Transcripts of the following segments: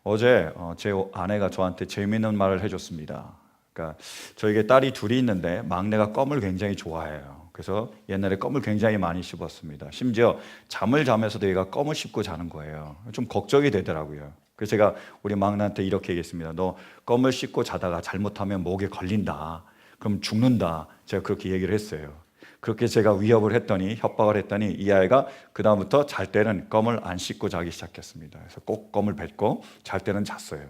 어제 제 아내가 저한테 재미있는 말을 해줬습니다. 그러니까 저에게 딸이 둘이 있는데 막내가 껌을 굉장히 좋아해요. 그래서 옛날에 껌을 굉장히 많이 씹었습니다. 심지어 잠을 자면서도 얘가 껌을 씹고 자는 거예요. 좀 걱정이 되더라고요. 그래서 제가 우리 막내한테 이렇게 얘기했습니다. 너 껌을 씹고 자다가 잘못하면 목에 걸린다. 그럼 죽는다. 제가 그렇게 얘기를 했어요. 그렇게 제가 위협을 했더니, 협박을 했더니 이 아이가 그다음부터 잘 때는 껌을 안 씹고 자기 시작했습니다. 그래서 꼭 껌을 뱉고 잘 때는 잤어요.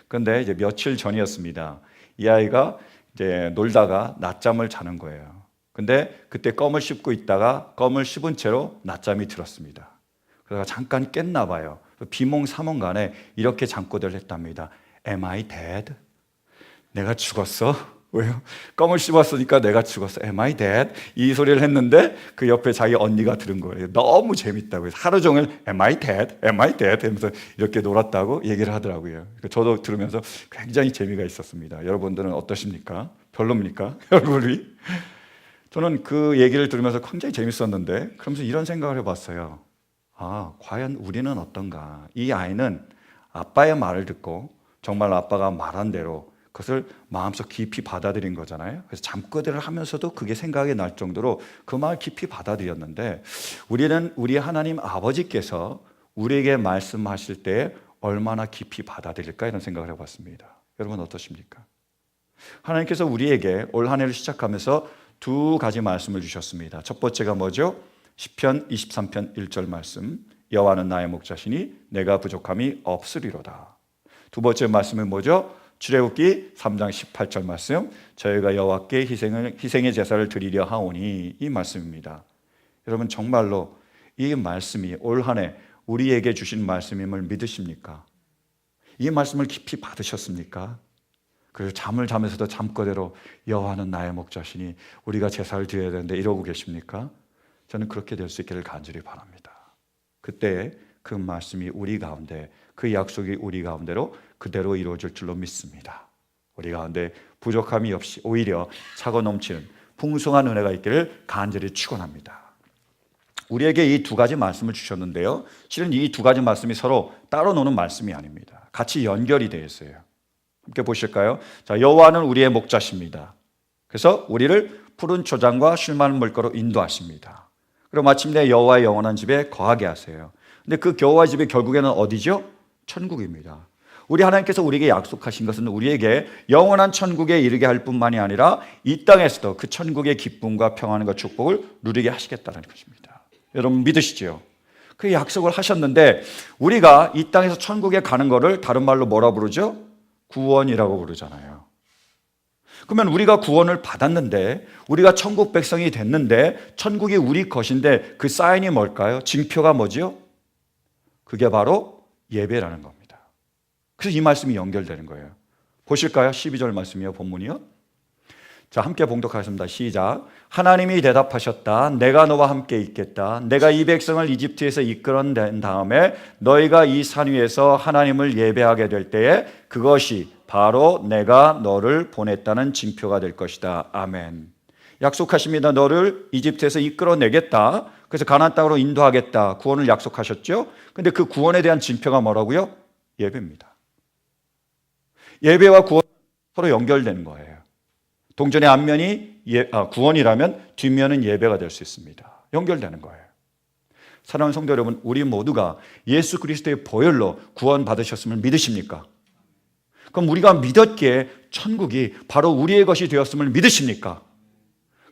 그런데 이제 며칠 전이었습니다. 이 아이가 이제 놀다가 낮잠을 자는 거예요. 근데 그때 껌을 씹고 있다가 껌을 씹은 채로 낮잠이 들었습니다. 그래서 잠깐 깼나 봐요. 비몽사몽간에 이렇게 잠꼬대를 했답니다. Am I dead? 내가 죽었어? 왜요? 껌을 씹었으니까 내가 죽었어. Am I dead? 이 소리를 했는데 그 옆에 자기 언니가 들은 거예요. 너무 재밌다고 해서 하루 종일 Am I dead? Am I dead? 하면서 이렇게 놀았다고 얘기를 하더라고요. 저도 들으면서 굉장히 재미가 있었습니다. 여러분들은 어떠십니까? 별로입니까? 얼굴이? 저는 그 얘기를 들으면서 굉장히 재밌었는데 그러면서 이런 생각을 해봤어요. 아, 과연 우리는 어떤가? 이 아이는 아빠의 말을 듣고 정말 아빠가 말한 대로 그것을 마음속 깊이 받아들인 거잖아요. 그래서 잠꼬대를 하면서도 그게 생각이 날 정도로 그 말 깊이 받아들였는데 우리는 우리 하나님 아버지께서 우리에게 말씀하실 때 얼마나 깊이 받아들일까 이런 생각을 해봤습니다. 여러분 어떠십니까? 하나님께서 우리에게 올 한 해를 시작하면서 두 가지 말씀을 주셨습니다. 첫 번째가 뭐죠? 시편 23편 1절 말씀. 여호와는 나의 목자시니 내가 부족함이 없으리로다. 두 번째 말씀은 뭐죠? 출애굽기 3장 18절 말씀. 저희가 여호와께 희생의 제사를 드리려 하오니 이 말씀입니다. 여러분 정말로 이 말씀이 올 한 해 우리에게 주신 말씀임을 믿으십니까? 이 말씀을 깊이 받으셨습니까? 그래서 잠을 자면서도 잠꼬대로 여호와는 나의 목자시니 우리가 제사를 드려야 되는데 이러고 계십니까? 저는 그렇게 될 수 있기를 간절히 바랍니다. 그때 그 말씀이 우리 가운데, 그 약속이 우리 가운데로 그대로 이루어질 줄로 믿습니다. 우리 가운데 부족함이 없이 오히려 차고 넘치는 풍성한 은혜가 있기를 간절히 축원합니다. 우리에게 이 두 가지 말씀을 주셨는데요, 실은 이 두 가지 말씀이 서로 따로 노는 말씀이 아닙니다. 같이 연결이 되어 있어요. 함께 보실까요? 자, 여호와는 우리의 목자십니다. 그래서 우리를 푸른 초장과 쉴 만한 물가로 인도하십니다. 그리고 마침내 여호와의 영원한 집에 거하게 하세요. 근데 그 여호와의 집이 결국에는 어디죠? 천국입니다. 우리 하나님께서 우리에게 약속하신 것은 우리에게 영원한 천국에 이르게 할 뿐만이 아니라 이 땅에서도 그 천국의 기쁨과 평안과 축복을 누리게 하시겠다는 것입니다. 여러분 믿으시죠? 그 약속을 하셨는데 우리가 이 땅에서 천국에 가는 것을 다른 말로 뭐라 부르죠? 구원이라고 부르잖아요. 그러면 우리가 구원을 받았는데, 우리가 천국 백성이 됐는데, 천국이 우리 것인데 그 사인이 뭘까요? 징표가 뭐지요? 그게 바로 예배라는 겁니다. 그래서 이 말씀이 연결되는 거예요. 보실까요? 12절 말씀이요, 본문이요. 자, 함께 봉독하겠습니다. 시작. 하나님이 대답하셨다. 내가 너와 함께 있겠다. 내가 이 백성을 이집트에서 이끌어낸 다음에 너희가 이 산 위에서 하나님을 예배하게 될 때에 그것이 바로 내가 너를 보냈다는 징표가 될 것이다. 아멘. 약속하십니다. 너를 이집트에서 이끌어내겠다. 그래서 가나안 땅으로 인도하겠다. 구원을 약속하셨죠. 근데 그 구원에 대한 징표가 뭐라고요? 예배입니다. 예배와 구원 서로 연결되는 거예요. 동전의 앞면이 구원이라면 뒷면은 예배가 될 수 있습니다. 연결되는 거예요. 사랑하는 성도 여러분, 우리 모두가 예수 그리스도의 보혈로 구원 받으셨음을 믿으십니까? 그럼 우리가 믿었기에 천국이 바로 우리의 것이 되었음을 믿으십니까?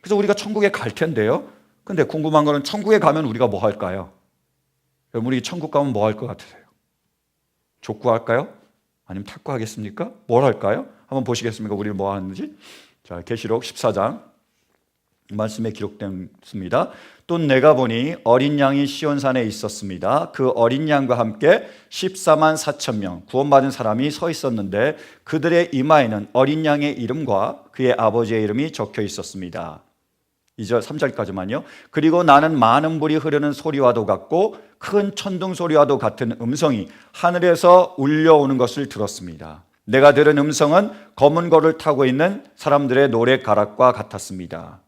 그래서 우리가 천국에 갈 텐데요. 근데 궁금한 거는 천국에 가면 우리가 뭐 할까요? 여러분, 우리 천국 가면 뭐 할 것 같으세요? 족구할까요? 아니면 탁구하겠습니까? 뭘 할까요? 한번 보시겠습니까? 우리 뭐 하는지? 자, 계시록 14장 말씀에 기록되었습니다. 또 내가 보니 어린 양이 시온산에 있었습니다. 그 어린 양과 함께 14만 4천 명 구원받은 사람이 서 있었는데 그들의 이마에는 어린 양의 이름과 그의 아버지의 이름이 적혀 있었습니다. 2절 3절까지만요. 그리고 나는 많은 불이 흐르는 소리와도 같고 큰 천둥 소리와도 같은 음성이 하늘에서 울려오는 것을 들었습니다. 내가 들은 음성은 검은 거를 타고 있는 사람들의 노래 가락과 같았습니다.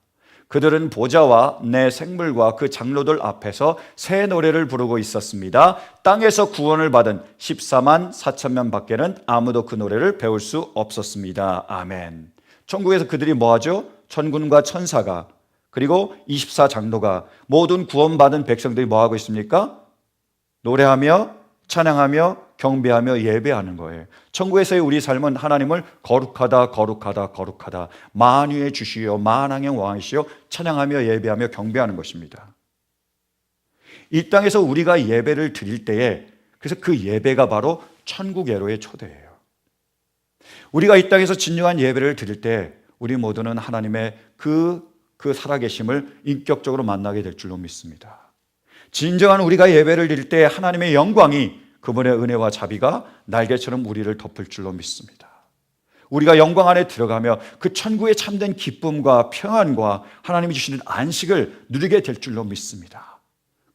그들은 보좌와 내 생물과 그 장로들 앞에서 새 노래를 부르고 있었습니다. 땅에서 구원을 받은 14만 4천 명 밖에는 아무도 그 노래를 배울 수 없었습니다. 아멘. 천국에서 그들이 뭐하죠? 천군과 천사가 그리고 24장로가 모든 구원받은 백성들이 뭐하고 있습니까? 노래하며 찬양하며 경배하며 예배하는 거예요. 천국에서의 우리 삶은 하나님을 거룩하다 거룩하다 거룩하다 만유의 주시여 만왕의 왕이시여 찬양하며 예배하며 경배하는 것입니다. 이 땅에서 우리가 예배를 드릴 때에 그래서 그 예배가 바로 천국 예로의 초대예요. 우리가 이 땅에서 진정한 예배를 드릴 때 우리 모두는 하나님의 그 살아계심을 인격적으로 만나게 될 줄로 믿습니다. 진정한 우리가 예배를 드릴 때 하나님의 영광이 그분의 은혜와 자비가 날개처럼 우리를 덮을 줄로 믿습니다. 우리가 영광 안에 들어가며 그 천국의 참된 기쁨과 평안과 하나님이 주시는 안식을 누리게 될 줄로 믿습니다.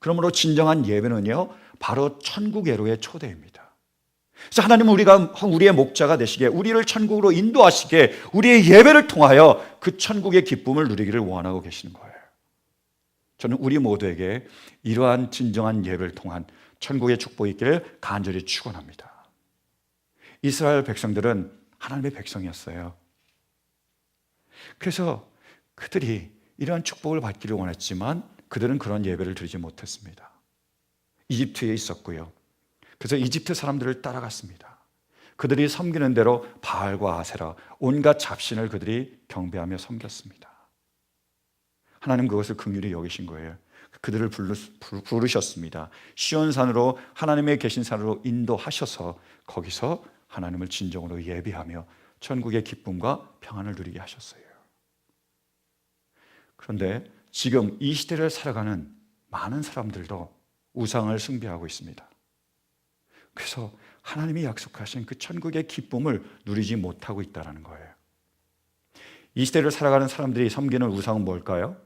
그러므로 진정한 예배는요 바로 천국 예로의 초대입니다. 그래서 하나님은 우리의 목자가 되시게 우리를 천국으로 인도하시게 우리의 예배를 통하여 그 천국의 기쁨을 누리기를 원하고 계시는 거예요. 저는 우리 모두에게 이러한 진정한 예배를 통한 천국의 축복이 있기를 간절히 축원합니다. 이스라엘 백성들은 하나님의 백성이었어요. 그래서 그들이 이러한 축복을 받기를 원했지만 그들은 그런 예배를 드리지 못했습니다. 이집트에 있었고요. 그래서 이집트 사람들을 따라갔습니다. 그들이 섬기는 대로 바알과 아세라 온갖 잡신을 그들이 경배하며 섬겼습니다. 하나님 그것을 긍휼히 여기신 거예요. 그들을 부르셨습니다. 시온산으로 하나님의 계신 산으로 인도하셔서 거기서 하나님을 진정으로 예배하며 천국의 기쁨과 평안을 누리게 하셨어요. 그런데 지금 이 시대를 살아가는 많은 사람들도 우상을 숭배하고 있습니다. 그래서 하나님이 약속하신 그 천국의 기쁨을 누리지 못하고 있다는 거예요. 이 시대를 살아가는 사람들이 섬기는 우상은 뭘까요?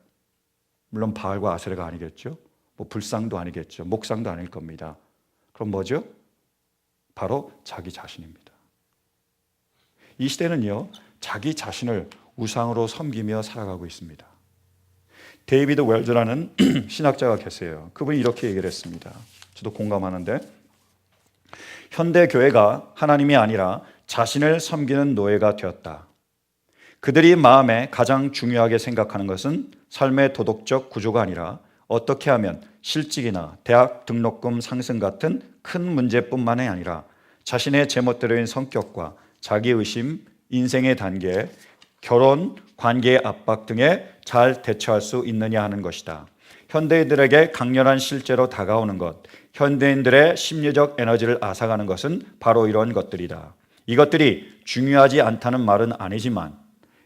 물론 바알과 아세라가 아니겠죠. 불상도 아니겠죠. 목상도 아닐 겁니다. 그럼 뭐죠? 바로 자기 자신입니다. 이 시대는요, 자기 자신을 우상으로 섬기며 살아가고 있습니다. 데이비드 웰즈라는 신학자가 계세요. 그분이 이렇게 얘기를 했습니다. 저도 공감하는데, 현대 교회가 하나님이 아니라 자신을 섬기는 노예가 되었다. 그들이 마음에 가장 중요하게 생각하는 것은 삶의 도덕적 구조가 아니라 어떻게 하면 실직이나 대학 등록금 상승 같은 큰 문제뿐만이 아니라 자신의 제멋대로인 성격과 자기의심, 인생의 단계, 결혼, 관계의 압박 등에 잘 대처할 수 있느냐 하는 것이다. 현대인들에게 강렬한 실제로 다가오는 것, 현대인들의 심리적 에너지를 앗아가는 것은 바로 이런 것들이다. 이것들이 중요하지 않다는 말은 아니지만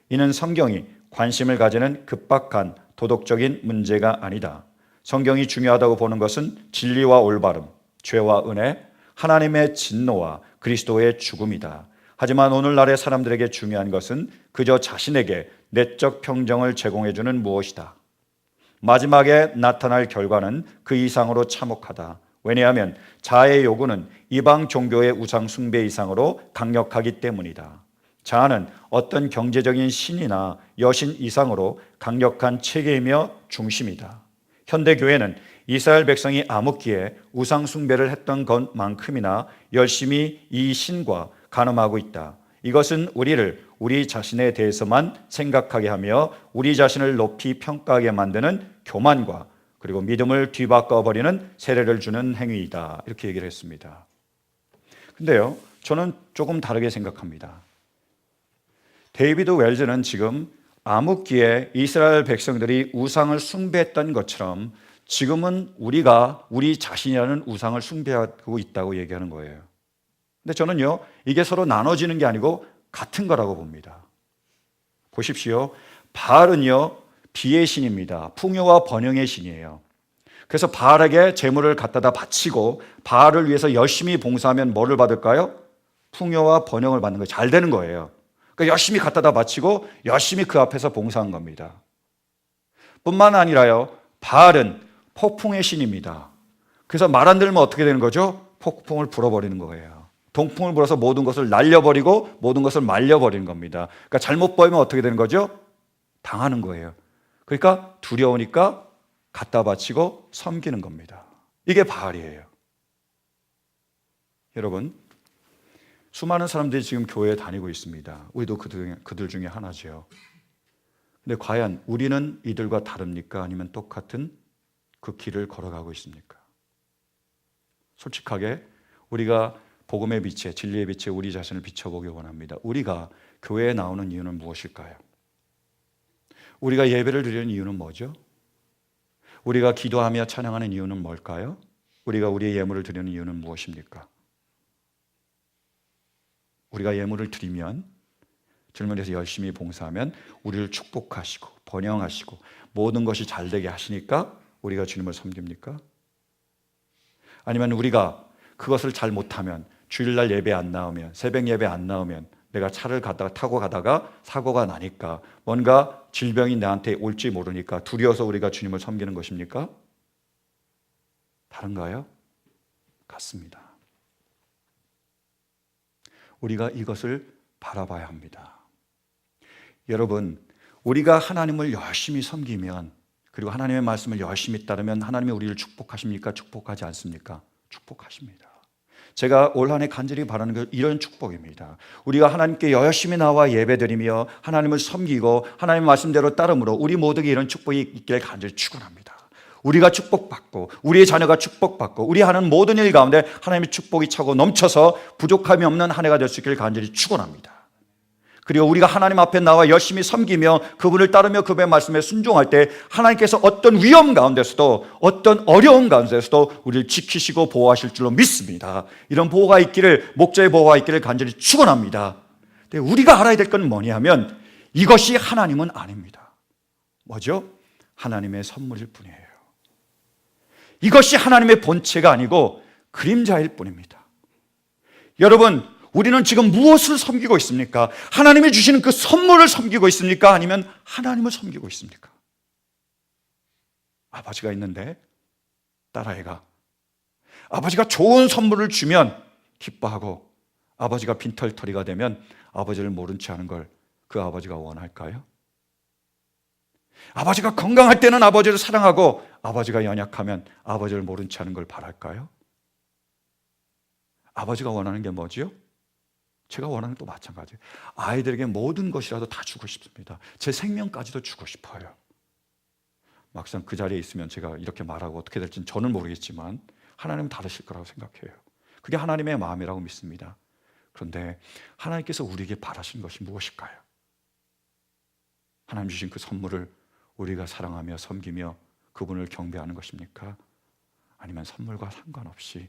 이는 성경이 관심을 가지는 급박한 도덕적인 문제가 아니다. 성경이 중요하다고 보는 것은 진리와 올바름, 죄와 은혜, 하나님의 진노와 그리스도의 죽음이다. 하지만 오늘날의 사람들에게 중요한 것은 그저 자신에게 내적 평정을 제공해주는 무엇이다. 마지막에 나타날 결과는 그 이상으로 참혹하다. 왜냐하면 자아의 요구는 이방 종교의 우상 숭배 이상으로 강력하기 때문이다. 자아는 어떤 경제적인 신이나 여신 이상으로 강력한 체계이며 중심이다. 현대교회는 이스라엘 백성이 암흑기에 우상 숭배를 했던 것만큼이나 열심히 이 신과 간음하고 있다. 이것은 우리를 우리 자신에 대해서만 생각하게 하며 우리 자신을 높이 평가하게 만드는 교만과 그리고 믿음을 뒤바꿔버리는 세례를 주는 행위이다. 이렇게 얘기를 했습니다. 근데요, 저는 조금 다르게 생각합니다. 데이비드 웰즈는 지금 암흑기에 이스라엘 백성들이 우상을 숭배했던 것처럼 지금은 우리가 우리 자신이라는 우상을 숭배하고 있다고 얘기하는 거예요. 근데 저는요, 이게 서로 나눠지는 게 아니고 같은 거라고 봅니다. 보십시오. 바알은요, 비의 신입니다. 풍요와 번영의 신이에요. 그래서 바알에게 재물을 갖다다 바치고 바알을 위해서 열심히 봉사하면 뭐를 받을까요? 풍요와 번영을 받는 거예요. 잘 되는 거예요. 그러니까 열심히 갖다다 바치고 열심히 그 앞에서 봉사한 겁니다. 뿐만 아니라요, 바알은 폭풍의 신입니다. 그래서 말 안 들으면 어떻게 되는 거죠? 폭풍을 불어버리는 거예요. 동풍을 불어서 모든 것을 날려버리고 모든 것을 말려버리는 겁니다. 그러니까 잘못 보이면 어떻게 되는 거죠? 당하는 거예요. 그러니까 두려우니까 갖다 바치고 섬기는 겁니다. 이게 바알이에요. 여러분, 수많은 사람들이 지금 교회에 다니고 있습니다. 우리도 그들 중에 하나죠. 근데 과연 우리는 이들과 다릅니까? 아니면 똑같은 그 길을 걸어가고 있습니까? 솔직하게 우리가 복음의 빛에, 진리의 빛에 우리 자신을 비춰보기 원합니다. 우리가 교회에 나오는 이유는 무엇일까요? 우리가 예배를 드리는 이유는 뭐죠? 우리가 기도하며 찬양하는 이유는 뭘까요? 우리가 우리의 예물을 드리는 이유는 무엇입니까? 우리가 예물을 드리면, 주님께서 열심히 봉사하면 우리를 축복하시고 번영하시고 모든 것이 잘 되게 하시니까 우리가 주님을 섬깁니까? 아니면 우리가 그것을 잘 못하면, 주일날 예배 안 나오면, 새벽 예배 안 나오면, 내가 차를 타고 가다가 사고가 나니까, 뭔가 질병이 나한테 올지 모르니까 두려워서 우리가 주님을 섬기는 것입니까? 다른가요? 같습니다. 우리가 이것을 바라봐야 합니다. 여러분, 우리가 하나님을 열심히 섬기면, 그리고 하나님의 말씀을 열심히 따르면 하나님이 우리를 축복하십니까? 축복하지 않습니까? 축복하십니다. 제가 올 한 해 간절히 바라는 건 이런 축복입니다. 우리가 하나님께 열심히 나와 예배드리며 하나님을 섬기고 하나님의 말씀대로 따름으로 우리 모두에게 이런 축복이 있기를 간절히 축원합니다. 우리가 축복받고 우리의 자녀가 축복받고 우리 하는 모든 일 가운데 하나님의 축복이 차고 넘쳐서 부족함이 없는 한 해가 될 수 있기를 간절히 축원합니다. 그리고 우리가 하나님 앞에 나와 열심히 섬기며 그분을 따르며 그분의 말씀에 순종할 때 하나님께서 어떤 위험 가운데서도, 어떤 어려움 가운데서도 우리를 지키시고 보호하실 줄로 믿습니다. 이런 보호가 있기를, 목자의 보호가 있기를 간절히 축원합니다. 근데 우리가 알아야 될 건 뭐냐면 이것이 하나님은 아닙니다. 뭐죠? 하나님의 선물일 뿐이에요. 이것이 하나님의 본체가 아니고 그림자일 뿐입니다. 여러분, 우리는 지금 무엇을 섬기고 있습니까? 하나님이 주시는 그 선물을 섬기고 있습니까? 아니면 하나님을 섬기고 있습니까? 아버지가 있는데 딸아이가 아버지가 좋은 선물을 주면 기뻐하고 아버지가 빈털터리가 되면 아버지를 모른 채 하는 걸 그 아버지가 원할까요? 아버지가 건강할 때는 아버지를 사랑하고 아버지가 연약하면 아버지를 모른 채 하는 걸 바랄까요? 아버지가 원하는 게 뭐지요? 제가 원하는 또 마찬가지예요. 아이들에게 모든 것이라도 다 주고 싶습니다. 제 생명까지도 주고 싶어요. 막상 그 자리에 있으면 제가 이렇게 말하고 어떻게 될지는 저는 모르겠지만 하나님은 다르실 거라고 생각해요. 그게 하나님의 마음이라고 믿습니다. 그런데 하나님께서 우리에게 바라신 것이 무엇일까요? 하나님 주신 그 선물을 우리가 사랑하며 섬기며 그분을 경배하는 것입니까? 아니면 선물과 상관없이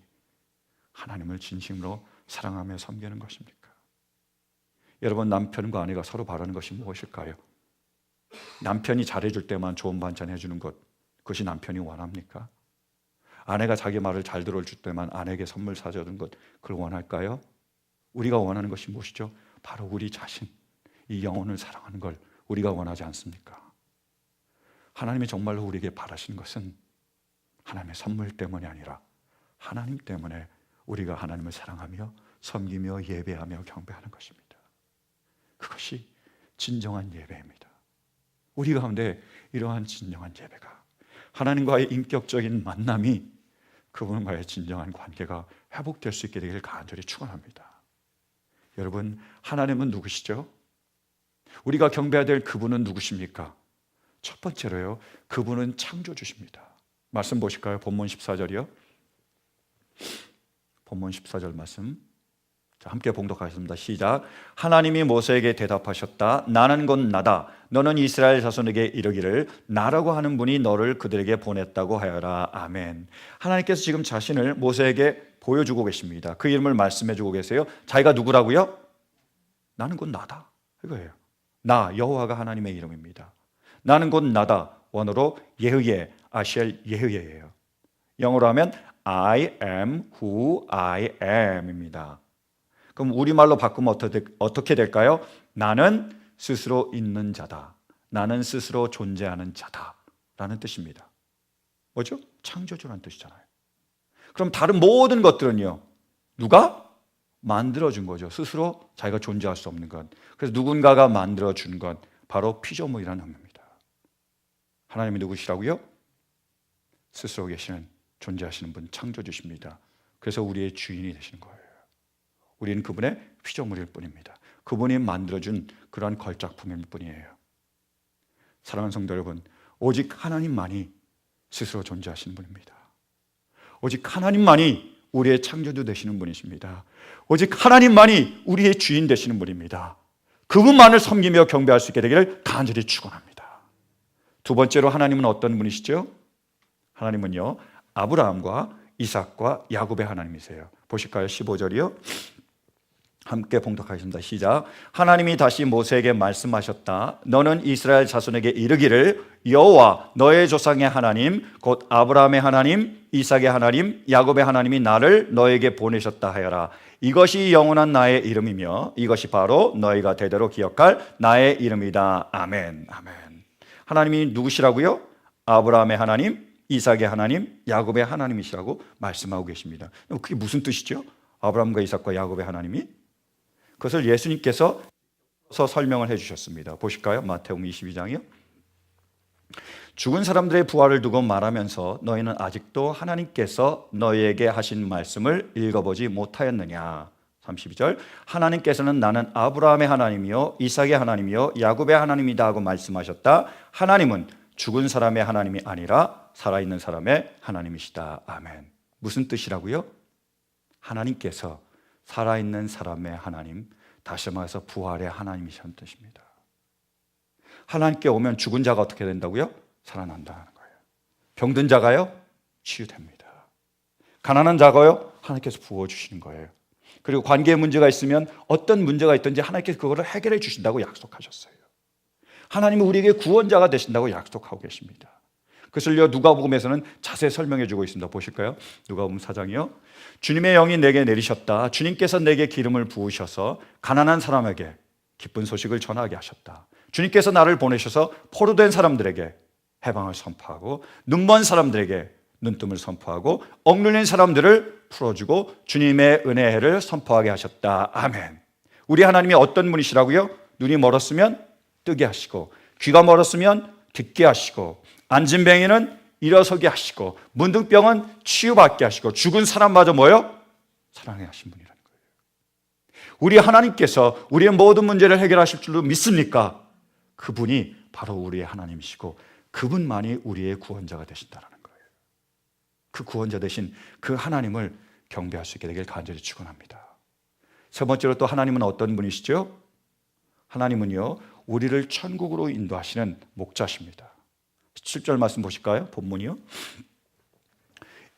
하나님을 진심으로 사랑하며 섬기는 것입니까? 여러분, 남편과 아내가 서로 바라는 것이 무엇일까요? 남편이 잘해줄 때만 좋은 반찬 해주는 것, 그것이 남편이 원합니까? 아내가 자기 말을 잘 들어줄 때만 아내에게 선물 사주는 것, 그걸 원할까요? 우리가 원하는 것이 무엇이죠? 바로 우리 자신, 이 영혼을 사랑하는 걸 우리가 원하지 않습니까? 하나님이 정말로 우리에게 바라시는 것은 하나님의 선물 때문이 아니라 하나님 때문에 우리가 하나님을 사랑하며 섬기며 예배하며 경배하는 것입니다. 그것이 진정한 예배입니다. 우리 가운데 이러한 진정한 예배가, 하나님과의 인격적인 만남이 그분과의 진정한 관계가 회복될 수 있게 되기를 간절히 축원합니다. 여러분, 하나님은 누구시죠? 우리가 경배해야 될 그분은 누구십니까? 첫 번째로요, 그분은 창조주십니다. 말씀 보실까요? 본문 14절이요. 본문 14절 말씀. 자, 함께 봉독하겠습니다. 시작. 하나님이 모세에게 대답하셨다. 나는 곧 나다. 너는 이스라엘 자손에게 이르기를 나라고 하는 분이 너를 그들에게 보냈다고 하여라. 아멘. 하나님께서 지금 자신을 모세에게 보여주고 계십니다. 그 이름을 말씀해 주고 계세요. 자기가 누구라고요? 나는 곧 나다. 이거예요. 나, 여호와가 하나님의 이름입니다. 나는 곧 나다. 원어로 예흐예, 아시엘 예흐예예요. 영어로 하면 I am who I am입니다. 그럼 우리말로 바꾸면 어떻게 될까요? 나는 스스로 있는 자다. 나는 스스로 존재하는 자다. 라는 뜻입니다. 뭐죠? 창조주라는 뜻이잖아요. 그럼 다른 모든 것들은요, 누가? 만들어준 거죠. 스스로 자기가 존재할 수 없는 것. 그래서 누군가가 만들어준 것, 바로 피조물이라는 의미입니다. 하나님이 누구시라고요? 스스로 계시는 존재하시는 분, 창조주십니다. 그래서 우리의 주인이 되시는 거예요. 우리는 그분의 피조물일 뿐입니다. 그분이 만들어준 그러한 걸작품일 뿐이에요. 사랑하는 성도 여러분, 오직 하나님만이 스스로 존재하시는 분입니다. 오직 하나님만이 우리의 창조주 되시는 분이십니다. 오직 하나님만이 우리의 주인 되시는 분입니다. 그분만을 섬기며 경배할 수 있게 되기를 간절히 축원합니다. 두 번째로 하나님은 어떤 분이시죠? 하나님은요, 아브라함과 이삭과 야곱의 하나님이세요. 보실까요? 15절이요. 함께 봉독하겠습니다. 시작. 하나님이 다시 모세에게 말씀하셨다. 너는 이스라엘 자손에게 이르기를 여호와 너의 조상의 하나님 곧 아브라함의 하나님, 이삭의 하나님, 야곱의 하나님이 나를 너에게 보내셨다 하여라. 이것이 영원한 나의 이름이며 이것이 바로 너희가 대대로 기억할 나의 이름이다. 아멘. 아멘. 하나님이 누구시라고요? 아브라함의 하나님, 이삭의 하나님, 야곱의 하나님이시라고 말씀하고 계십니다. 그게 무슨 뜻이죠? 아브라함과 이삭과 야곱의 하나님이? 그것을 예수님께서 설명을 해주셨습니다. 보실까요? 마태복음 22장이요. 죽은 사람들의 부활을 두고 말하면서 너희는 아직도 하나님께서 너희에게 하신 말씀을 읽어보지 못하였느냐. 32절. 하나님께서는 나는 아브라함의 하나님이요 이삭의 하나님이요 야곱의 하나님이다 하고 말씀하셨다. 하나님은 죽은 사람의 하나님이 아니라 살아있는 사람의 하나님이시다. 아멘. 무슨 뜻이라고요? 하나님께서 살아있는 사람의 하나님, 다시 말해서 부활의 하나님이시라는 뜻입니다. 하나님께 오면 죽은 자가 어떻게 된다고요? 살아난다는 거예요. 병든 자가요? 치유됩니다. 가난한 자가요? 하나님께서 부어주시는 거예요. 그리고 관계에 문제가 있으면 어떤 문제가 있든지 하나님께서 그거를 해결해 주신다고 약속하셨어요. 하나님은 우리에게 구원자가 되신다고 약속하고 계십니다. 그것을요 누가복음에서는 자세히 설명해 주고 있습니다. 보실까요? 누가복음 4장이요. 주님의 영이 내게 내리셨다. 주님께서 내게 기름을 부으셔서 가난한 사람에게 기쁜 소식을 전하게 하셨다. 주님께서 나를 보내셔서 포로된 사람들에게 해방을 선포하고 눈먼 사람들에게 눈뜸을 선포하고 억눌린 사람들을 풀어주고 주님의 은혜의 해를 선포하게 하셨다. 아멘. 우리 하나님이 어떤 분이시라고요? 눈이 멀었으면 뜨게 하시고 귀가 멀었으면 듣게 하시고 안진뱅이는 일어서게 하시고 문둥병은 치유받게 하시고 죽은 사람마저 뭐요? 사랑해 하신 분이라는 거예요. 우리 하나님께서 우리의 모든 문제를 해결하실 줄로 믿습니까? 그분이 바로 우리의 하나님이시고 그분만이 우리의 구원자가 되신다는 거예요. 그 구원자 되신 그 하나님을 경배할 수 있게 되길 간절히 축원합니다. 세 번째로 또 하나님은 어떤 분이시죠? 하나님은요 우리를 천국으로 인도하시는 목자십니다. 7절 말씀 보실까요? 본문이요.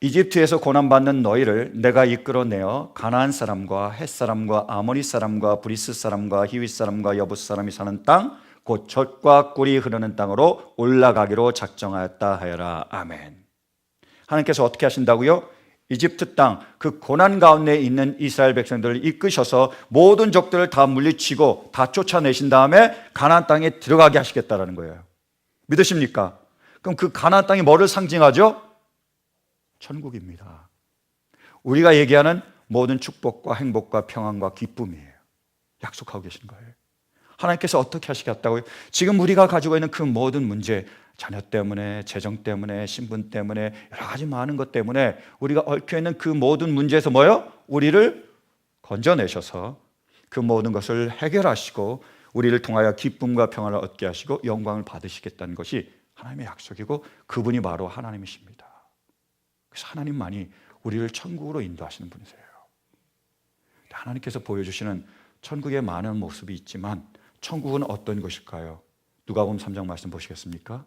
이집트에서 고난받는 너희를 내가 이끌어내어 가나안 사람과 헷 사람과 아모리 사람과 브리스 사람과 히윗 사람과 여부스 사람이 사는 땅 곧 젖과 꿀이 흐르는 땅으로 올라가기로 작정하였다 하여라. 아멘. 하나님께서 어떻게 하신다고요? 이집트 땅 그 고난 가운데 있는 이스라엘 백성들을 이끄셔서 모든 적들을 다 물리치고 다 쫓아내신 다음에 가나안 땅에 들어가게 하시겠다라는 거예요. 믿으십니까? 그럼 그 가나안 땅이 뭐를 상징하죠? 천국입니다. 우리가 얘기하는 모든 축복과 행복과 평안과 기쁨이에요. 약속하고 계신 거예요. 하나님께서 어떻게 하시겠다고요? 지금 우리가 가지고 있는 그 모든 문제, 자녀 때문에, 재정 때문에, 신분 때문에, 여러 가지 많은 것 때문에 우리가 얽혀 있는 그 모든 문제에서 뭐요? 우리를 건져내셔서 그 모든 것을 해결하시고 우리를 통하여 기쁨과 평안을 얻게 하시고 영광을 받으시겠다는 것이 하나님의 약속이고 그분이 바로 하나님이십니다. 그래서 하나님만이 우리를 천국으로 인도하시는 분이세요. 하나님께서 보여주시는 천국의 많은 모습이 있지만 천국은 어떤 것일까요? 누가복음 3장 말씀 보시겠습니까?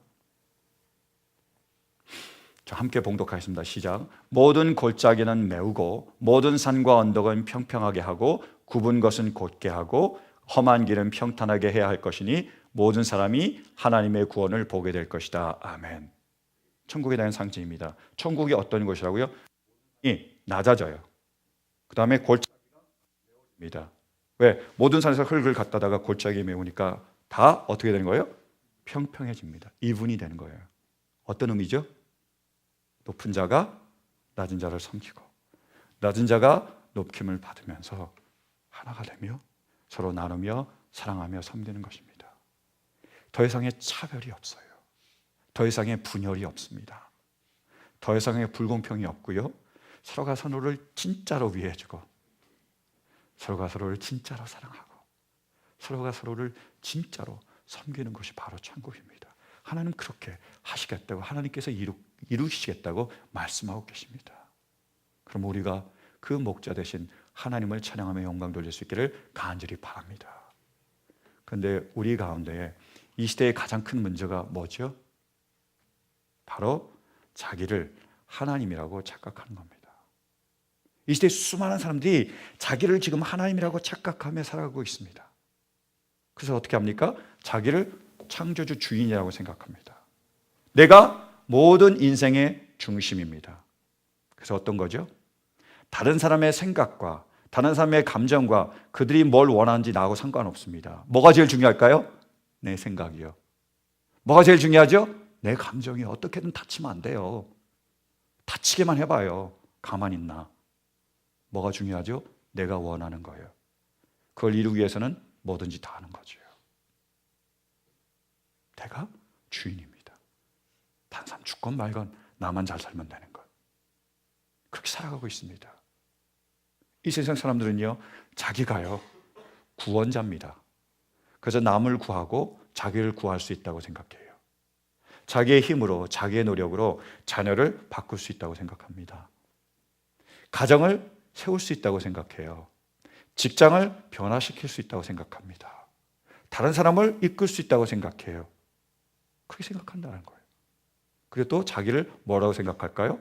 자, 함께 봉독하겠습니다. 시작. 모든 골짜기는 메우고 모든 산과 언덕은 평평하게 하고 굽은 것은 곧게 하고 험한 길은 평탄하게 해야 할 것이니 모든 사람이 하나님의 구원을 보게 될 것이다. 아멘. 천국에 대한 상징입니다. 천국이 어떤 곳이라고요? 낮아져요. 그 다음에 골짜기가 메워집니다. 왜? 모든 산에서 흙을 갖다다가 골짜기에 메우니까 다 어떻게 되는 거예요? 평평해집니다. 이분이 되는 거예요. 어떤 의미죠? 높은 자가 낮은 자를 섬기고 낮은 자가 높임을 받으면서 하나가 되며 서로 나누며 사랑하며 섬기는 것입니다. 더 이상의 차별이 없어요. 더 이상의 분열이 없습니다. 더 이상의 불공평이 없고요. 서로가 서로를 진짜로 위해주고, 서로가 서로를 진짜로 사랑하고, 서로가 서로를 진짜로 섬기는 것이 바로 천국입니다. 하나님 그렇게 하시겠다고, 하나님께서 이루시겠다고 말씀하고 계십니다. 그럼 우리가 그 목자 되신 하나님을 찬양하며 영광 돌릴 수 있기를 간절히 바랍니다. 그런데 우리 가운데 이 시대의 가장 큰 문제가 뭐죠? 바로 자기를 하나님이라고 착각하는 겁니다. 이 시대의 수많은 사람들이 자기를 지금 하나님이라고 착각하며 살아가고 있습니다. 그래서 어떻게 합니까? 자기를 창조주 주인이라고 생각합니다. 내가 모든 인생의 중심입니다. 그래서 어떤 거죠? 다른 사람의 생각과 다른 사람의 감정과 그들이 뭘 원하는지 나하고 상관없습니다. 뭐가 제일 중요할까요? 내 생각이요. 뭐가 제일 중요하죠? 내 감정이. 어떻게든 다치면 안 돼요. 다치게만 해봐요. 가만히 있나? 뭐가 중요하죠? 내가 원하는 거예요. 그걸 이루기 위해서는 뭐든지 다 하는 거죠. 내가 주인입니다. 다른 사람 죽건 말건 나만 잘 살면 되는 것. 그렇게 살아가고 있습니다. 이 세상 사람들은요, 자기가요 구원자입니다. 그래서 남을 구하고 자기를 구할 수 있다고 생각해요. 자기의 힘으로, 자기의 노력으로 자녀를 바꿀 수 있다고 생각합니다. 가정을 세울 수 있다고 생각해요. 직장을 변화시킬 수 있다고 생각합니다. 다른 사람을 이끌 수 있다고 생각해요. 그렇게 생각한다는 거예요. 그리고 또 자기를 뭐라고 생각할까요?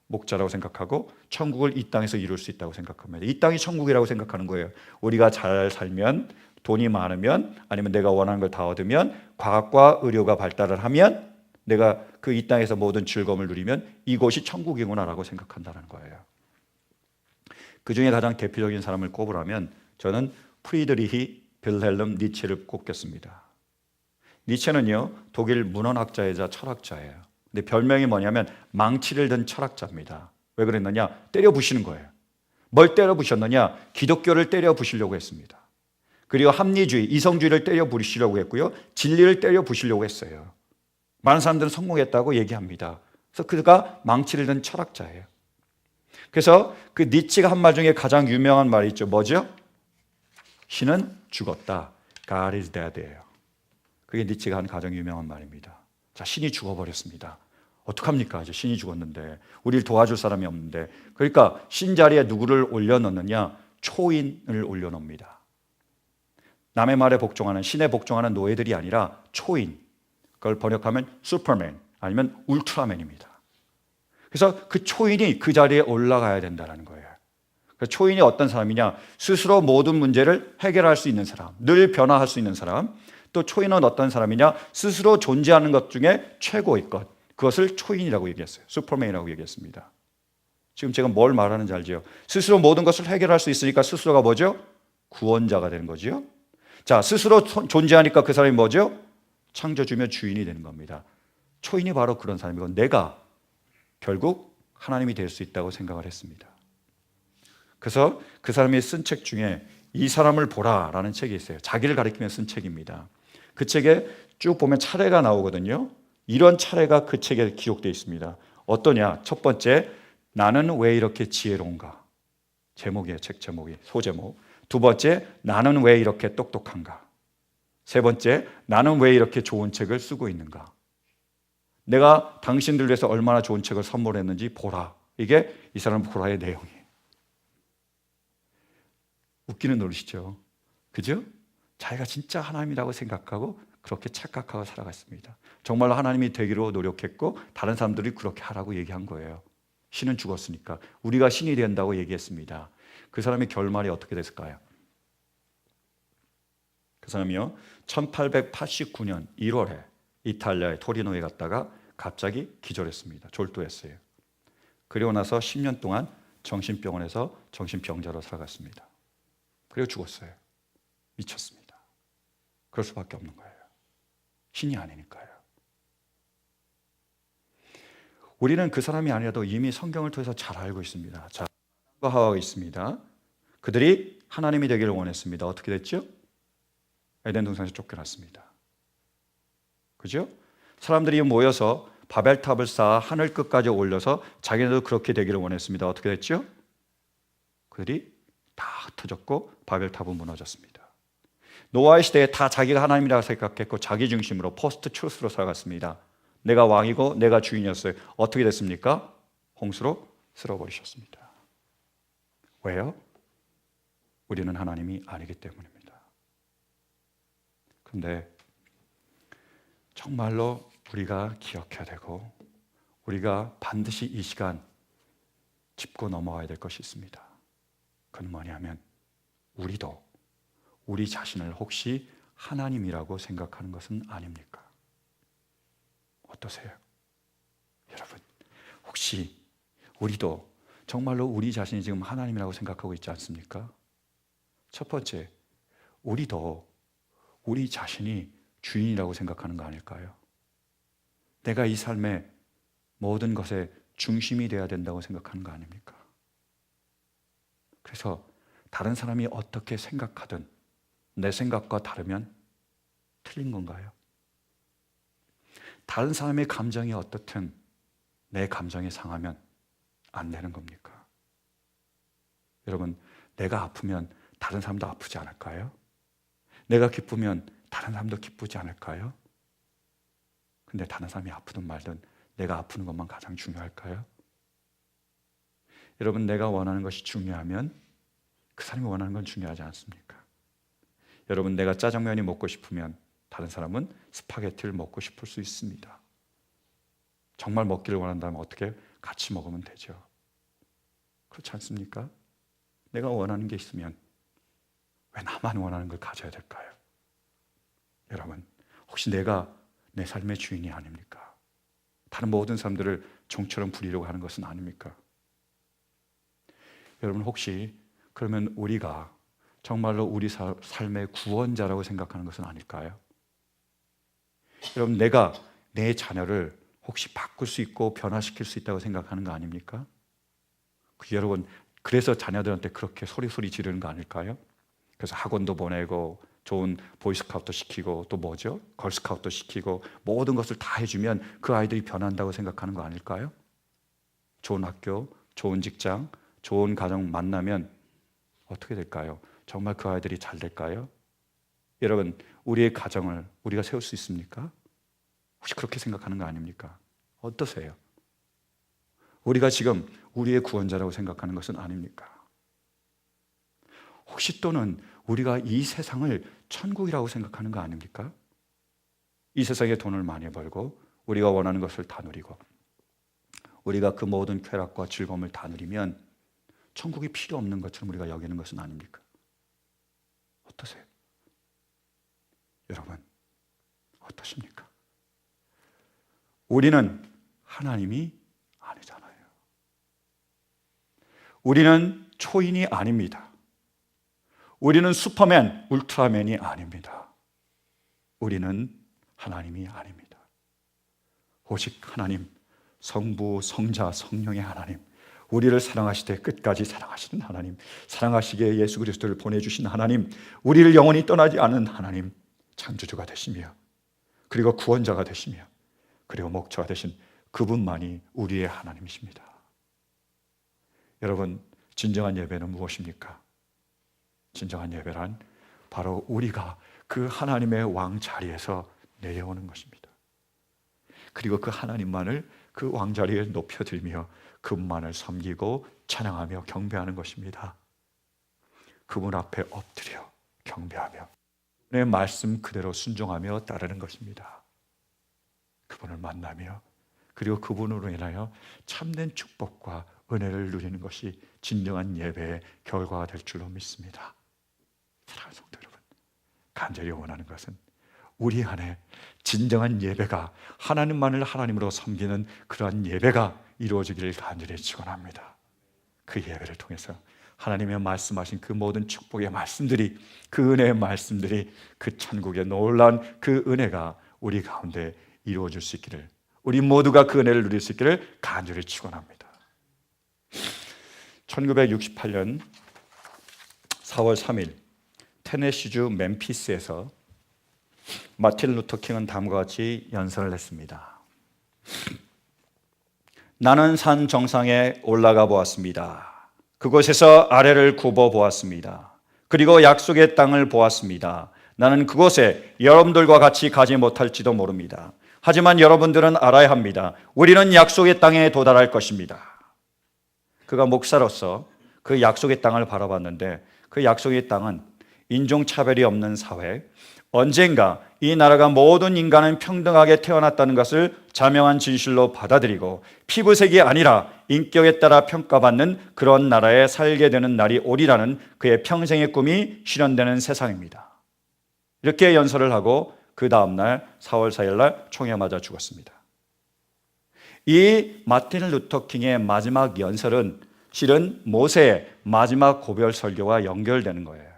목자라고 생각하고 천국을 이 땅에서 이룰 수 있다고 생각합니다. 이 땅이 천국이라고 생각하는 거예요. 우리가 잘 살면, 돈이 많으면, 아니면 내가 원하는 걸 다 얻으면, 과학과 의료가 발달을 하면, 내가 그 이 땅에서 모든 즐거움을 누리면 이곳이 천국이구나라고 생각한다는 거예요. 그 중에 가장 대표적인 사람을 꼽으라면 저는 프리드리히 빌헬름 니체를 꼽겠습니다. 니체는요, 독일 문헌학자이자 철학자예요. 근데 별명이 뭐냐면 망치를 든 철학자입니다. 왜 그랬느냐? 때려 부시는 거예요. 뭘 때려 부셨느냐? 기독교를 때려 부시려고 했습니다. 그리고 합리주의, 이성주의를 때려 부시려고 했고요. 진리를 때려 부시려고 했어요. 많은 사람들은 성공했다고 얘기합니다. 그래서 그가 망치를 든 철학자예요. 그래서 그 니체가 한 말 중에 가장 유명한 말이 있죠. 뭐죠? 신은 죽었다. God is dead예요. 그게 니체가 한 가장 유명한 말입니다. 자, 신이 죽어버렸습니다. 어떡합니까? 이제 신이 죽었는데 우리를 도와줄 사람이 없는데, 그러니까 신 자리에 누구를 올려놓느냐? 초인을 올려놓습니다. 남의 말에 복종하는, 신에 복종하는 노예들이 아니라 초인, 그걸 번역하면 슈퍼맨 아니면 울트라맨입니다. 그래서 그 초인이 그 자리에 올라가야 된다는 거예요. 그 초인이 어떤 사람이냐? 스스로 모든 문제를 해결할 수 있는 사람, 늘 변화할 수 있는 사람. 또 초인은 어떤 사람이냐? 스스로 존재하는 것 중에 최고의 것, 그것을 초인이라고 얘기했어요. 슈퍼맨이라고 얘기했습니다. 지금 제가 뭘 말하는지 알죠? 스스로 모든 것을 해결할 수 있으니까 스스로가 뭐죠? 구원자가 되는 거죠. 자, 스스로 존재하니까 그 사람이 뭐죠? 창조주며 주인이 되는 겁니다. 초인이 바로 그런 사람이고, 내가 결국 하나님이 될 수 있다고 생각을 했습니다. 그래서 그 사람이 쓴 책 중에 이 사람을 보라라는 책이 있어요. 자기를 가리키며 쓴 책입니다. 그 책에 쭉 보면 차례가 나오거든요. 이런 차례가 그 책에 기록되어 있습니다. 어떠냐? 첫 번째, 나는 왜 이렇게 지혜로운가? 제목이에요. 책 제목이, 소제목. 두 번째, 나는 왜 이렇게 똑똑한가? 세 번째, 나는 왜 이렇게 좋은 책을 쓰고 있는가? 내가 당신들 위해서 얼마나 좋은 책을 선물했는지 보라. 이게 이 사람 보라의 내용이에요. 웃기는 노릇이죠. 그죠? 자기가 진짜 하나님이라고 생각하고 그렇게 착각하고 살아갔습니다. 정말로 하나님이 되기로 노력했고 다른 사람들이 그렇게 하라고 얘기한 거예요. 신은 죽었으니까 우리가 신이 된다고 얘기했습니다. 그 사람의 결말이 어떻게 됐을까요? 그 사람이요, 1889년 1월에 이탈리아의 토리노에 갔다가 갑자기 기절했습니다. 졸도했어요. 그리고 나서 10년 동안 정신병원에서 정신병자로 살아갔습니다. 그리고 죽었어요. 미쳤습니다. 그럴 수밖에 없는 거예요. 신이 아니니까요. 우리는 그 사람이 아니라도 이미 성경을 통해서 잘 알고 있습니다. 자, 하와가 있습니다. 그들이 하나님이 되기를 원했습니다. 어떻게 됐죠? 에덴 동산에서 쫓겨났습니다. 그죠? 사람들이 모여서 바벨탑을 쌓아 하늘 끝까지 올려서 자기네도 그렇게 되기를 원했습니다. 어떻게 됐죠? 그들이 다 흩어졌고 바벨탑은 무너졌습니다. 노아의 시대에 다 자기가 하나님이라고 생각했고 자기 중심으로 포스트 트루스로 살아갔습니다. 내가 왕이고 내가 주인이었어요. 어떻게 됐습니까? 홍수로 쓸어버리셨습니다. 왜요? 우리는 하나님이 아니기 때문입니다. 그런데 정말로 우리가 기억해야 되고 우리가 반드시 이 시간 짚고 넘어가야 될 것이 있습니다. 그건 뭐냐면 우리도 우리 자신을 혹시 하나님이라고 생각하는 것은 아닙니까? 어떠세요? 여러분, 혹시 우리도 정말로 우리 자신이 지금 하나님이라고 생각하고 있지 않습니까? 첫 번째, 우리도 우리 자신이 주인이라고 생각하는 거 아닐까요? 내가 이 삶의 모든 것의 중심이 되어야 된다고 생각하는 거 아닙니까? 그래서 다른 사람이 어떻게 생각하든 내 생각과 다르면 틀린 건가요? 다른 사람의 감정이 어떻든 내 감정이 상하면 안 되는 겁니까? 여러분, 내가 아프면 다른 사람도 아프지 않을까요? 내가 기쁘면 다른 사람도 기쁘지 않을까요? 근데 다른 사람이 아프든 말든 내가 아프는 것만 가장 중요할까요? 여러분, 내가 원하는 것이 중요하면 그 사람이 원하는 건 중요하지 않습니까? 여러분, 내가 짜장면이 먹고 싶으면 다른 사람은 스파게티를 먹고 싶을 수 있습니다. 정말 먹기를 원한다면 어떻게 같이 먹으면 되죠. 그렇지 않습니까? 내가 원하는 게 있으면 왜 나만 원하는 걸 가져야 될까요? 여러분, 혹시 내가 내 삶의 주인이 아닙니까? 다른 모든 사람들을 종처럼 부리려고 하는 것은 아닙니까? 여러분, 혹시 그러면 우리가 정말로 우리 삶의 구원자라고 생각하는 것은 아닐까요? 여러분, 내가 내 자녀를 혹시 바꿀 수 있고 변화시킬 수 있다고 생각하는 거 아닙니까? 여러분, 그래서 자녀들한테 그렇게 소리 지르는 거 아닐까요? 그래서 학원도 보내고 좋은 보이스카우트도 시키고 또 뭐죠? 걸스카우트도 시키고 모든 것을 다 해주면 그 아이들이 변한다고 생각하는 거 아닐까요? 좋은 학교, 좋은 직장, 좋은 가정 만나면 어떻게 될까요? 정말 그 아이들이 잘 될까요? 여러분, 우리의 가정을 우리가 세울 수 있습니까? 혹시 그렇게 생각하는 거 아닙니까? 어떠세요? 우리가 지금 우리의 구원자라고 생각하는 것은 아닙니까? 혹시 또는 우리가 이 세상을 천국이라고 생각하는 거 아닙니까? 이 세상에 돈을 많이 벌고 우리가 원하는 것을 다 누리고 우리가 그 모든 쾌락과 즐거움을 다 누리면 천국이 필요 없는 것처럼 우리가 여기는 것은 아닙니까? 어떠세요? 여러분, 어떠십니까? 우리는 하나님이 아니잖아요. 우리는 초인이 아닙니다. 우리는 슈퍼맨, 울트라맨이 아닙니다. 우리는 하나님이 아닙니다. 오직 하나님, 성부, 성자, 성령의 하나님, 우리를 사랑하시되 끝까지 사랑하시는 하나님, 사랑하시기에 예수 그리스도를 보내주신 하나님, 우리를 영원히 떠나지 않은 하나님, 창조주가 되시며 그리고 구원자가 되시며 그리고 목자가 되신 그분만이 우리의 하나님이십니다. 여러분, 진정한 예배는 무엇입니까? 진정한 예배란 바로 우리가 그 하나님의 왕 자리에서 내려오는 것입니다. 그리고 그 하나님만을 그 왕자리에 높여들며 그분만을 섬기고 찬양하며 경배하는 것입니다. 그분 앞에 엎드려 경배하며 내 말씀 그대로 순종하며 따르는 것입니다. 그분을 만나며 그리고 그분으로 인하여 참된 축복과 은혜를 누리는 것이 진정한 예배의 결과가 될 줄로 믿습니다. 사랑하는 성도 여러분, 간절히 원하는 것은 우리 안에 진정한 예배가 하나님만을 하나님으로 섬기는 그러한 예배가 이루어지기를 간절히 축원합니다. 그 예배를 통해서 하나님의 말씀하신 그 모든 축복의 말씀들이, 그 은혜의 말씀들이, 그 천국의 놀라운 그 은혜가 우리 가운데 이루어질 수 있기를, 우리 모두가 그 은혜를 누릴 수 있기를 간절히 축원합니다. 1968년 4월 3일 테네시주 멤피스에서 마틴 루터 킹은 다음과 같이 연설을 했습니다. 나는 산 정상에 올라가 보았습니다. 그곳에서 아래를 굽어 보았습니다. 그리고 약속의 땅을 보았습니다. 나는 그곳에 여러분들과 같이 가지 못할지도 모릅니다. 하지만 여러분들은 알아야 합니다. 우리는 약속의 땅에 도달할 것입니다. 그가 목사로서 그 약속의 땅을 바라봤는데 그 약속의 땅은 인종차별이 없는 사회, 언젠가 이 나라가 모든 인간은 평등하게 태어났다는 것을 자명한 진실로 받아들이고 피부색이 아니라 인격에 따라 평가받는 그런 나라에 살게 되는 날이 오리라는 그의 평생의 꿈이 실현되는 세상입니다. 이렇게 연설을 하고 그 다음날 4월 4일 날 총에 맞아 죽었습니다. 이 마틴 루터 킹의 마지막 연설은 실은 모세의 마지막 고별 설교와 연결되는 거예요.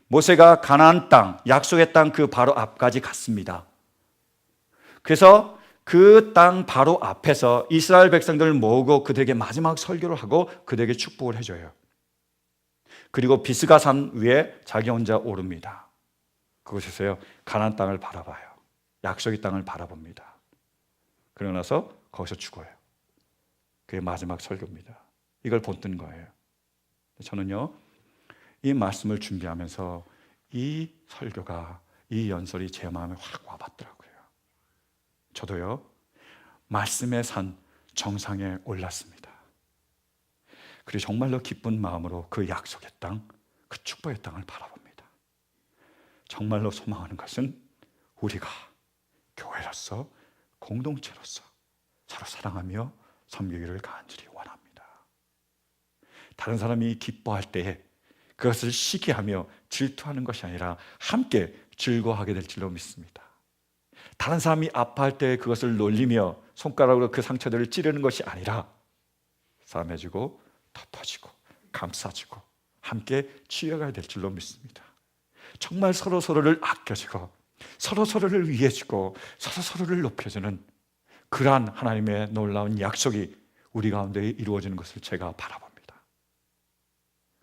모세가 가나안 땅, 약속의 땅 그 바로 앞까지 갔습니다. 그래서 그 땅 바로 앞에서 이스라엘 백성들을 모으고 그들에게 마지막 설교를 하고 그들에게 축복을 해줘요. 그리고 비스가 산 위에 자기 혼자 오릅니다. 그곳에서요 가나안 땅을 바라봐요. 약속의 땅을 바라봅니다. 그러고 나서 거기서 죽어요. 그게 마지막 설교입니다. 이걸 본뜬 거예요. 저는요 이 말씀을 준비하면서 이 설교가, 이 연설이 제 마음에 확 와봤더라고요. 저도요 말씀의 산 정상에 올랐습니다. 그리고 정말로 기쁜 마음으로 그 약속의 땅, 그 축복의 땅을 바라봅니다. 정말로 소망하는 것은 우리가 교회로서, 공동체로서 서로 사랑하며 섬기기를 간절히 원합니다. 다른 사람이 기뻐할 때에 그것을 시기하며 질투하는 것이 아니라 함께 즐거워하게 될 줄로 믿습니다. 다른 사람이 아파할 때 그것을 놀리며 손가락으로 그 상처들을 찌르는 것이 아니라 싸매주고 덮어주고 감싸주고 함께 치유해가야 될 줄로 믿습니다. 정말 서로서로를 아껴주고 서로서로를 위해주고 서로서로를 높여주는 그러한 하나님의 놀라운 약속이 우리 가운데 이루어지는 것을 제가 바라봅니다.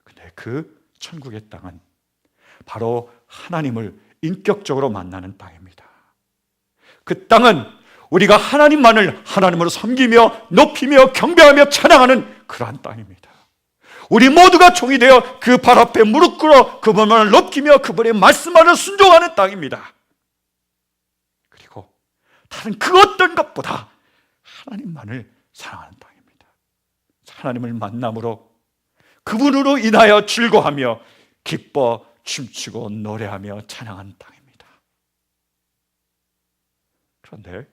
근데 그 천국의 땅은 바로 하나님을 인격적으로 만나는 땅입니다. 그 땅은 우리가 하나님만을 하나님으로 섬기며 높이며 경배하며 찬양하는 그러한 땅입니다. 우리 모두가 종이 되어 그 발 앞에 무릎 꿇어 그분만을 높이며 그분의 말씀만을 순종하는 땅입니다. 그리고 다른 그 어떤 것보다 하나님만을 사랑하는 땅입니다. 하나님을 만남으로 그분으로 인하여 즐거워하며 기뻐 춤추고 노래하며 찬양하는 땅입니다. 그런데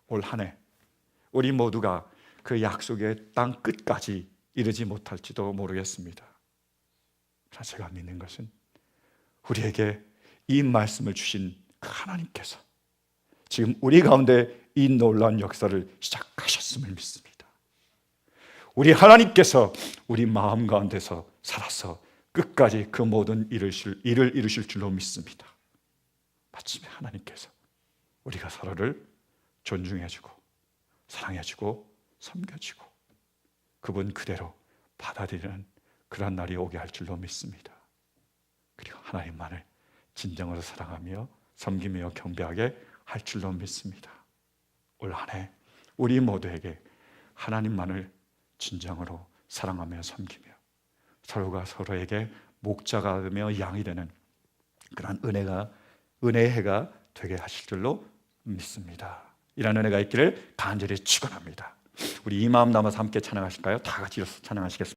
올 한 해 우리 모두가 그 약속의 땅 끝까지 이르지 못할지도 모르겠습니다. 그러나 제가 믿는 것은 우리에게 이 말씀을 주신 그 하나님께서 지금 우리 가운데 이 놀라운 역사를 시작하셨음을 믿습니다. 우리 하나님께서 우리 마음 가운데서 살아서 끝까지 그 모든 일을 이루실 줄로 믿습니다. 마침내 하나님께서 우리가 서로를 존중해주고 사랑해주고 섬겨주고 그분 그대로 받아들이는 그런 날이 오게 할 줄로 믿습니다. 그리고 하나님만을 진정으로 사랑하며 섬기며 경배하게 할 줄로 믿습니다. 올 한 해 우리 모두에게 하나님만을 진정으로 사랑하며 섬기며 서로가 서로에게 목자가 되며 양이 되는 그런 은혜의 해가 되게 하실 줄로 믿습니다. 이런 은혜가 있기를 간절히 축원합니다. 우리 이 마음 담아서 함께 찬양하실까요? 다 같이 찬양하시겠습니다.